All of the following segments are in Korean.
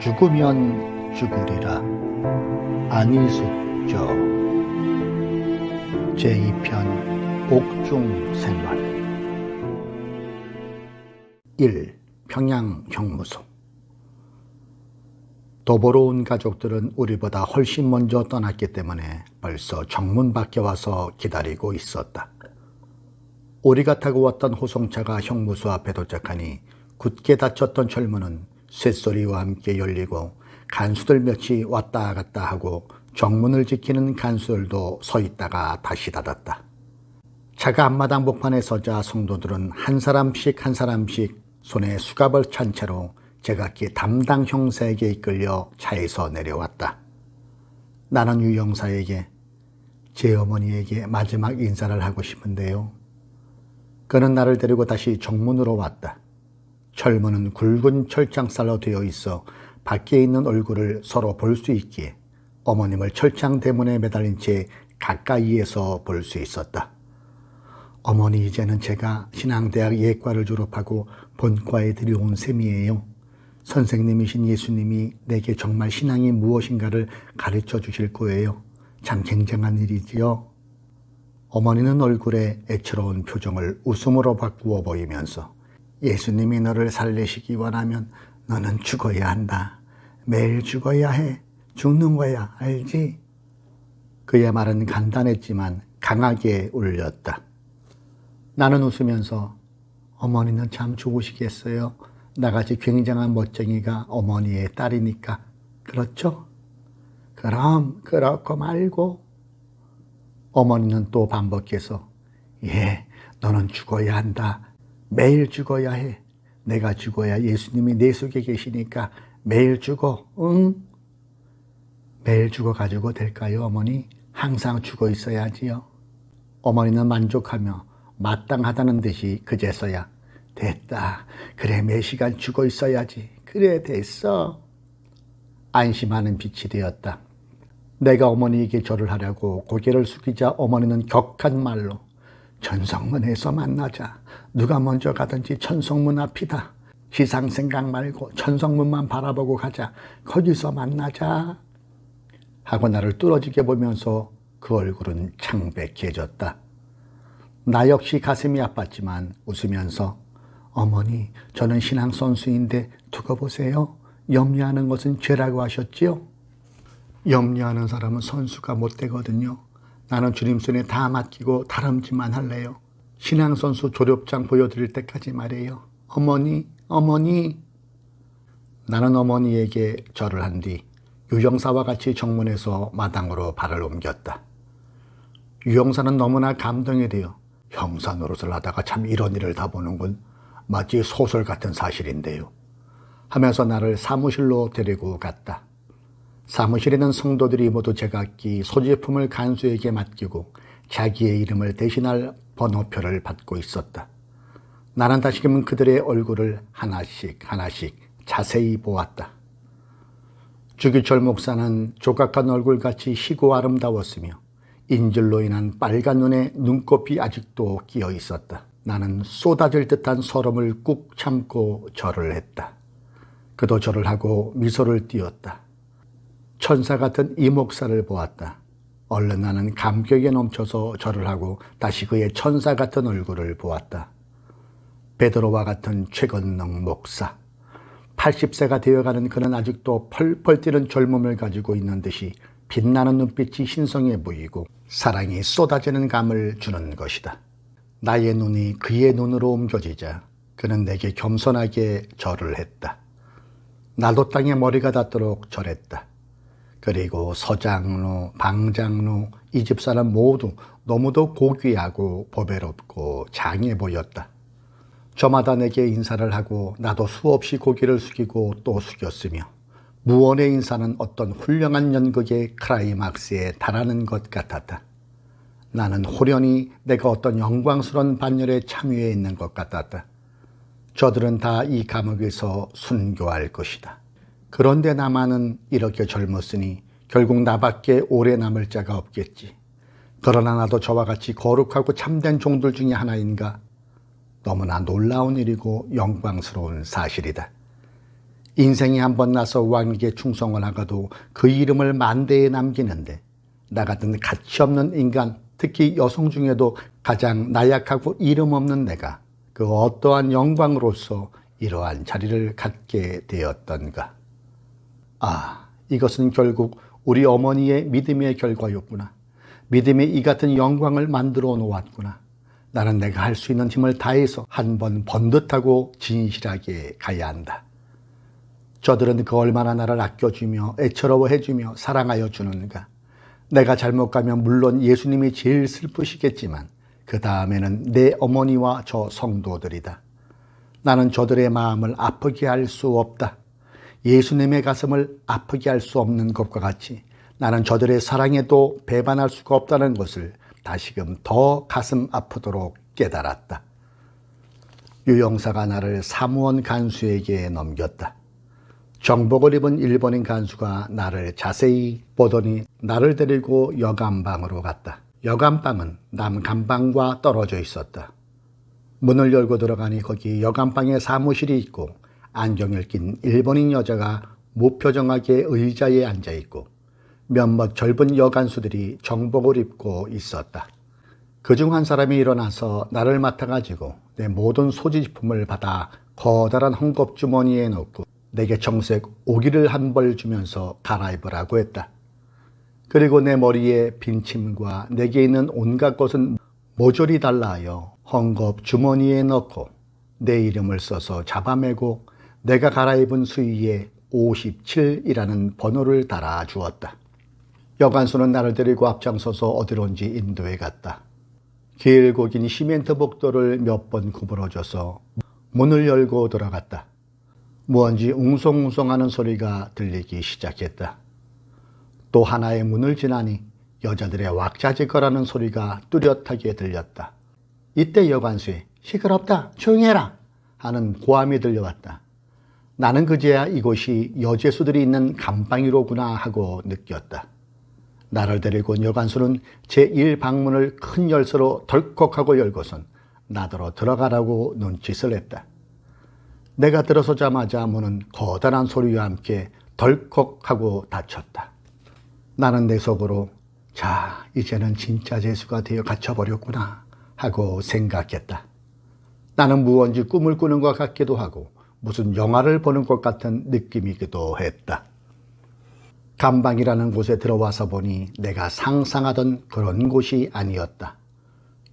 죽으면 죽으리라. 안희숙저 제2편 옥중생활 1. 평양형무소. 도보로 온 가족들은 우리보다 훨씬 먼저 떠났기 때문에 벌써 정문 밖에 와서 기다리고 있었다. 우리가 타고 왔던 호송차가 형무소 앞에 도착하니 굳게 닫혔던 철문은 쇳소리와 함께 열리고 간수들 몇이 왔다 갔다 하고 정문을 지키는 간수들도 서 있다가 다시 닫았다. 차가 앞마당 복판에 서자 성도들은 한 사람씩 손에 수갑을 찬 채로 제각기 담당 형사에게 이끌려 차에서 내려왔다. 나는 유 형사에게 제 어머니에게 마지막 인사를 하고 싶은데요. 그는 나를 데리고 다시 정문으로 왔다. 철문은 굵은 철창살로 되어 있어 밖에 있는 얼굴을 서로 볼 수 있기에 어머님을 철창 대문에 매달린 채 가까이에서 볼 수 있었다. 어머니, 이제는 제가 신앙대학 예과를 졸업하고 본과에 들여온 셈이에요. 선생님이신 예수님이 내게 정말 신앙이 무엇인가를 가르쳐 주실 거예요. 참 굉장한 일이지요. 어머니는 얼굴에 애처로운 표정을 웃음으로 바꾸어 보이면서 예수님이 너를 살리시기 원하면 너는 죽어야 한다. 매일 죽어야 해. 죽는 거야. 알지? 그의 말은 간단했지만 강하게 울렸다. 나는 웃으면서 어머니는 참 좋으시겠어요. 나같이 굉장한 멋쟁이가 어머니의 딸이니까. 그렇죠? 그럼 그렇고 말고. 어머니는 또 반복해서 예, 너는 죽어야 한다. 매일 죽어야 해. 내가 죽어야 예수님이 내 속에 계시니까 매일 죽어. 응? 매일 죽어가지고 될까요, 어머니? 항상 죽어 있어야지요. 어머니는 만족하며 마땅하다는 듯이 그제서야 됐다. 그래, 매 시간 죽어 있어야지. 그래, 됐어. 안심하는 빛이 되었다. 내가 어머니에게 절을 하려고 고개를 숙이자 어머니는 격한 말로 천성문에서 만나자. 누가 먼저 가든지 천성문 앞이다. 시상 생각 말고 천성문만 바라보고 가자. 거기서 만나자. 하고 나를 뚫어지게 보면서 그 얼굴은 창백해졌다. 나 역시 가슴이 아팠지만 웃으면서 어머니, 저는 신앙 선수인데 두고 보세요. 염려하는 것은 죄라고 하셨지요? 염려하는 사람은 선수가 못 되거든요. 나는 주님 손에 다 맡기고 다름질만 할래요. 신앙 선수 졸업장 보여드릴 때까지 말이에요. 어머니. 나는 어머니에게 절을 한 뒤 유형사와 같이 정문에서 마당으로 발을 옮겼다. 유형사는 너무나 감동이 되어 형사 노릇을 하다가 참 이런 일을 다 보는군. 마치 소설 같은 사실인데요. 하면서 나를 사무실로 데리고 갔다. 사무실에는 성도들이 모두 제각기 소지품을 간수에게 맡기고 자기의 이름을 대신할 번호표를 받고 있었다. 나는 다시금 그들의 얼굴을 하나씩 자세히 보았다. 주기철 목사는 조각한 얼굴같이 희고 아름다웠으며 인질로 인한 빨간 눈에 눈곱이 아직도 끼어 있었다. 나는 쏟아질 듯한 서름을 꾹 참고 절을 했다. 그도 절을 하고 미소를 띄었다. 천사 같은 이 목사를 보았다. 얼른 나는 감격에 넘쳐서 절을 하고 다시 그의 천사 같은 얼굴을 보았다. 베드로와 같은 최건능 목사. 80세가 되어가는 그는 아직도 펄펄 뛰는 젊음을 가지고 있는 듯이 빛나는 눈빛이 신성해 보이고 사랑이 쏟아지는 감을 주는 것이다. 나의 눈이 그의 눈으로 옮겨지자 그는 내게 겸손하게 절을 했다. 나도 땅에 머리가 닿도록 절했다. 그리고 서장로, 방장로, 이 집사람 모두 너무도 고귀하고 보배롭고 장해 보였다. 저마다 내게 인사를 하고 나도 수없이 고개를 숙이고 또 숙였으며 무언의 인사는 어떤 훌륭한 연극의 클라이막스에 달하는 것 같았다. 나는 호련히 내가 어떤 영광스러운 반열에 참여해 있는 것 같았다. 저들은 다 이 감옥에서 순교할 것이다. 그런데 나만은 이렇게 젊었으니 결국 나밖에 오래 남을 자가 없겠지. 그러나 나도 저와 같이 거룩하고 참된 종들 중에 하나인가? 너무나 놀라운 일이고 영광스러운 사실이다. 인생이 한 번 나서 왕에게 충성을 하고도 그 이름을 만대에 남기는데 나 같은 가치없는 인간, 특히 여성 중에도 가장 나약하고 이름 없는 내가 그 어떠한 영광으로서 이러한 자리를 갖게 되었던가. 아, 이것은 결국 우리 어머니의 믿음의 결과였구나. 믿음이 이 같은 영광을 만들어 놓았구나. 나는 내가 할 수 있는 힘을 다해서 한 번 번듯하고 진실하게 가야 한다. 저들은 그 얼마나 나를 아껴주며 애처로워해주며 사랑하여 주는가. 내가 잘못 가면 물론 예수님이 제일 슬프시겠지만 그 다음에는 내 어머니와 저 성도들이다. 나는 저들의 마음을 아프게 할 수 없다. 예수님의 가슴을 아프게 할 수 없는 것과 같이 나는 저들의 사랑에도 배반할 수가 없다는 것을 다시금 더 가슴 아프도록 깨달았다. 유영사가 나를 사무원 간수에게 넘겼다. 정복을 입은 일본인 간수가 나를 자세히 보더니 나를 데리고 여간방으로 갔다. 여간방은 남간방과 떨어져 있었다. 문을 열고 들어가니 거기 여간방에 사무실이 있고 안경을 낀 일본인 여자가 무표정하게 의자에 앉아 있고 몇몇 젊은 여간수들이 정복을 입고 있었다. 그중 한 사람이 일어나서 나를 맡아가지고 내 모든 소지품을 받아 커다란 헝겊주머니에 넣고 내게 청색 오기를 한 벌 주면서 갈아입으라고 했다. 그리고 내 머리에 빈침과 내게 있는 온갖 것은 모조리 달라하여 헝겊주머니에 넣고 내 이름을 써서 잡아매고 내가 갈아입은 수의에 57이라는 번호를 달아 주었다. 여간수는 나를 데리고 앞장서서 어디론지 인도해 갔다. 길고 긴 시멘트 복도를 몇 번 구부러져서 문을 열고 들어갔다. 무언지 웅성웅성하는 소리가 들리기 시작했다. 또 하나의 문을 지나니 여자들의 왁자지껄하는 소리가 뚜렷하게 들렸다. 이때 여관수에 시끄럽다, 조용히 해라 하는 고함이 들려왔다. 나는 그제야 이곳이 여제수들이 있는 감방이로구나 하고 느꼈다. 나를 데리고 온 여관수는 제1방문을 큰 열쇠로 덜컥하고 열고선 나더러 들어가라고 눈짓을 했다. 내가 들어서자마자 문은 거대한 소리와 함께 덜컥하고 닫혔다. 나는 내 속으로 자, 이제는 진짜 재수가 되어 갇혀버렸구나 하고 생각했다. 나는 무언지 꿈을 꾸는 것 같기도 하고 무슨 영화를 보는 것 같은 느낌이기도 했다. 감방이라는 곳에 들어와서 보니 내가 상상하던 그런 곳이 아니었다.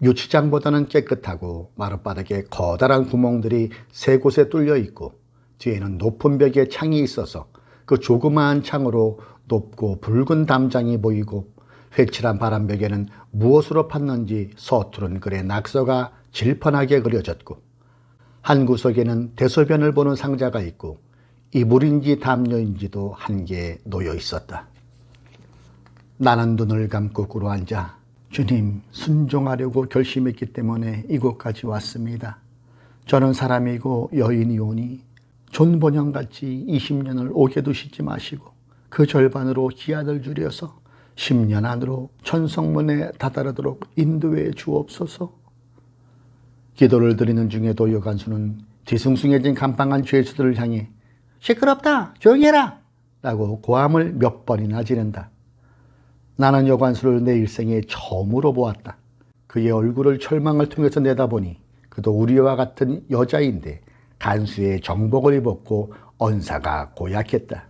유치장보다는 깨끗하고 마룻바닥에 커다란 구멍들이 세 곳에 뚫려 있고 뒤에는 높은 벽에 창이 있어서 그 조그마한 창으로 높고 붉은 담장이 보이고 획칠한 바람벽에는 무엇으로 팠는지 서투른 글의 낙서가 질펀하게 그려졌고 한 구석에는 대소변을 보는 상자가 있고 이불인지 담요인지도 한 개 놓여 있었다. 나는 눈을 감고 꿇어앉아 주님, 순종하려고 결심했기 때문에 이곳까지 왔습니다. 저는 사람이고 여인이오니 존번영같이 20년을 오게 두시지 마시고 그 절반으로 기한을 줄여서 10년 안으로 천성문에 다다르도록 인도해 주옵소서. 기도를 드리는 중에도 여간수는 뒤숭숭해진 간방한 죄수들을 향해 시끄럽다, 조용히 해라 라고 고함을 몇 번이나 지른다. 나는 여관수를 내 일생에 처음으로 보았다. 그의 얼굴을 철망을 통해서 내다보니 그도 우리와 같은 여자인데 간수의 정복을 입었고 언사가 고약했다.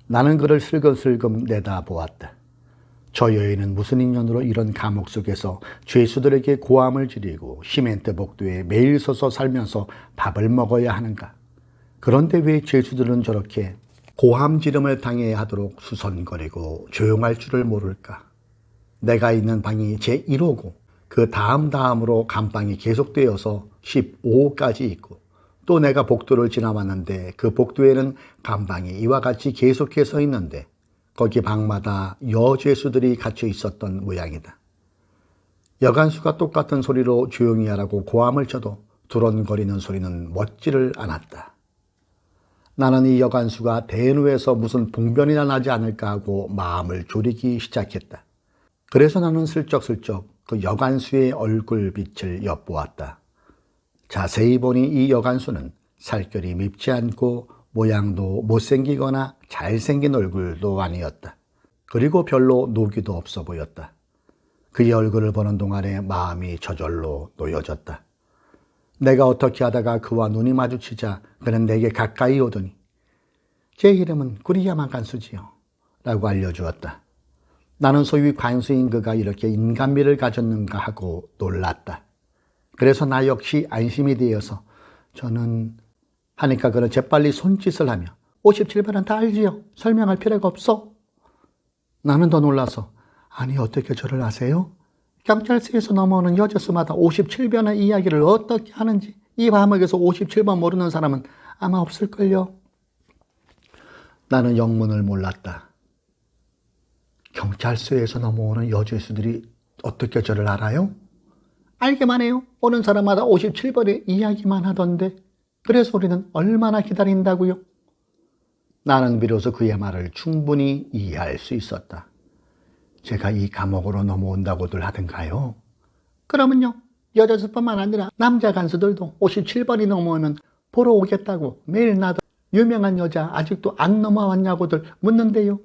나는 그를 슬금슬금 내다보았다. 저 여인은 무슨 인연으로 이런 감옥 속에서 죄수들에게 고함을 지르고 시멘트 복도에 매일 서서 살면서 밥을 먹어야 하는가? 그런데 왜 죄수들은 저렇게 고함 지름을 당해야 하도록 수선거리고 조용할 줄을 모를까? 내가 있는 방이 제1호고 그 다음으로 감방이 계속되어서 15호까지 있고 또 내가 복도를 지나왔는데 그 복도에는 감방이 이와 같이 계속해서 있는데 거기 방마다 여죄수들이 갇혀 있었던 모양이다. 여간수가 똑같은 소리로 조용히 하라고 고함을 쳐도 두런거리는 소리는 멎지를 않았다. 나는 이 여간수가 대노에서 무슨 봉변이나 나지 않을까 하고 마음을 졸이기 시작했다. 그래서 나는 슬쩍슬쩍 그 여간수의 얼굴빛을 엿보았다. 자세히 보니 이 여간수는 살결이 밉지 않고 모양도 못생기거나 잘생긴 얼굴도 아니었다. 그리고 별로 노기도 없어 보였다. 그의 얼굴을 보는 동안에 마음이 저절로 놓여졌다. 내가 어떻게 하다가 그와 눈이 마주치자 그는 내게 가까이 오더니 제 이름은 구리야마 간수지요 라고 알려주었다. 나는 소위 간수인 그가 이렇게 인간미를 가졌는가 하고 놀랐다. 그래서 나 역시 안심이 되어서 저는 하니까 그는 재빨리 손짓을 하며 57번은 다 알지요. 설명할 필요가 없어. 나는 더 놀라서 아니 어떻게 저를 아세요? 경찰서에서 넘어오는 여자수마다 57번의 이야기를 어떻게 하는지 이 감옥에서 57번 모르는 사람은 아마 없을걸요. 나는 영문을 몰랐다. 경찰서에서 넘어오는 여자수들이 어떻게 저를 알아요? 알기만 해요. 오는 사람마다 57번의 이야기만 하던데 그래서 우리는 얼마나 기다린다고요? 나는 비로소 그의 말을 충분히 이해할 수 있었다. 제가 이 감옥으로 넘어온다고들 하던가요? 그러면요. 여자수뿐만 아니라 남자 간수들도 57번이 넘어오면 보러 오겠다고 매일 나도 유명한 여자 아직도 안 넘어왔냐고들 묻는데요.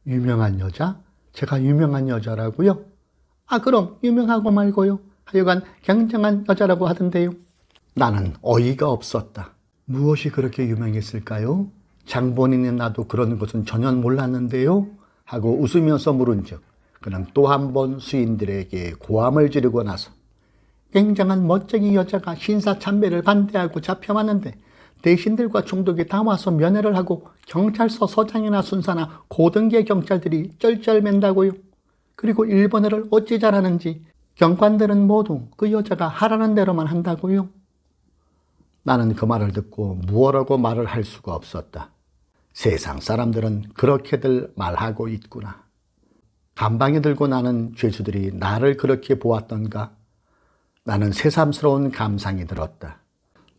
유명한 여자? 제가 유명한 여자라고요? 아 그럼 유명하고 말고요. 하여간 굉장한 여자라고 하던데요. 나는 어이가 없었다. 무엇이 그렇게 유명했을까요? 장본인인 나도 그런 것은 전혀 몰랐는데요. 하고 웃으면서 물은즉 그는 또 한 번 수인들에게 고함을 지르고 나서 굉장한 멋쟁이 여자가 신사참배를 반대하고 잡혀왔는데 대신들과 총독이 다 와서 면회를 하고 경찰서 서장이나 순사나 고등계 경찰들이 쩔쩔맨다고요. 그리고 일본어를 어찌 잘하는지 경관들은 모두 그 여자가 하라는 대로만 한다고요. 나는 그 말을 듣고 무엇라고 말을 할 수가 없었다. 세상 사람들은 그렇게들 말하고 있구나. 감방에 들고 나는 죄수들이 나를 그렇게 보았던가? 나는 새삼스러운 감상이 들었다.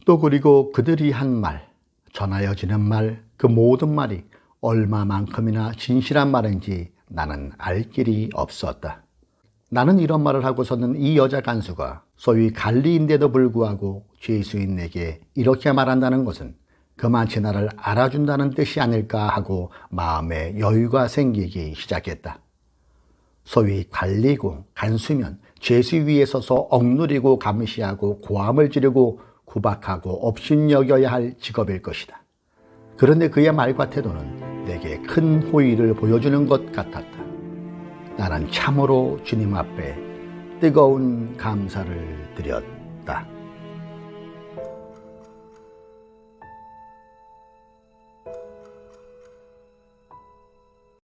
또 그리고 그들이 한 말, 전하여지는 말, 그 모든 말이 얼마만큼이나 진실한 말인지 나는 알 길이 없었다. 나는 이런 말을 하고서는 이 여자 간수가 소위 관리인데도 불구하고 죄수인에게 이렇게 말한다는 것은 그만치 나를 알아준다는 뜻이 아닐까 하고 마음에 여유가 생기기 시작했다. 소위 관리고 간수면 죄수 위에 서서 억누리고 감시하고 고함을 지르고 구박하고 업신여겨야 할 직업일 것이다. 그런데 그의 말과 태도는 내게 큰 호의를 보여주는 것 같았다. 나는 참으로 주님 앞에 뜨거운 감사를 드렸다.